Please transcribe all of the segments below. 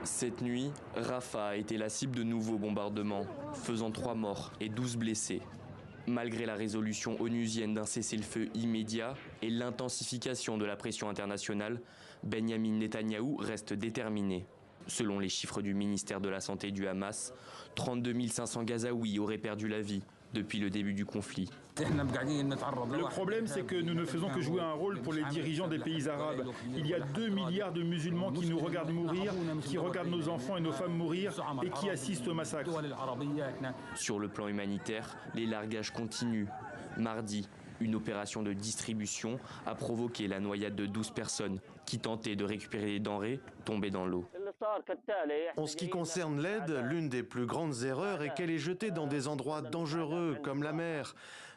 Cette nuit, Rafah a été la cible de nouveaux bombardements, faisant 3 morts et 12 blessés. Malgré la résolution onusienne d'un cessez-le-feu immédiat et l'intensification de la pression internationale, Benyamin Netanyahou reste déterminé. Selon les chiffres du ministère de la Santé du Hamas, 32 500 Gazaouis auraient perdu la vie depuis le début du conflit. Le problème, c'est que nous ne faisons que jouer un rôle pour les dirigeants des pays arabes. Il y a 2 milliards de musulmans qui nous regardent mourir, qui regardent nos enfants et nos femmes mourir et qui assistent au massacre. Sur le plan humanitaire, les largages continuent. Mardi, une opération de distribution a provoqué la noyade de 12 personnes qui tentaient de récupérer les denrées tombées dans l'eau. En ce qui concerne l'aide, l'une des plus grandes erreurs est qu'elle est jetée dans des endroits dangereux comme la mer,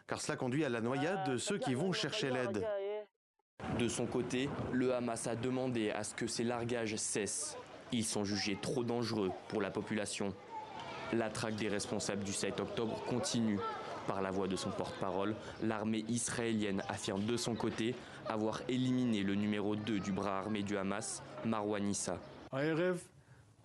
car cela conduit à la noyade de ceux qui vont chercher l'aide. De son côté, le Hamas a demandé à ce que ces largages cessent. Ils sont jugés trop dangereux pour la population. La traque des responsables du 7 octobre continue. Par la voix de son porte-parole, l'armée israélienne affirme de son côté avoir éliminé le numéro 2 du bras armé du Hamas, Marwan Issa.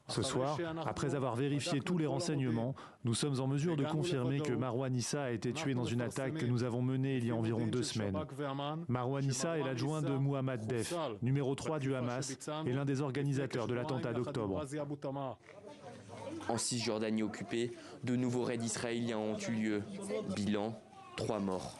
Ce soir, après avoir vérifié tous les renseignements, nous sommes en mesure de confirmer que Marwan Issa a été tué dans une attaque que nous avons menée il y a environ 2 semaines. Marwan Issa est l'adjoint de Mohammad Def, numéro 3 du Hamas, et l'un des organisateurs de l'attentat d'octobre. En Cisjordanie occupée, de nouveaux raids israéliens ont eu lieu. Bilan, 3 morts.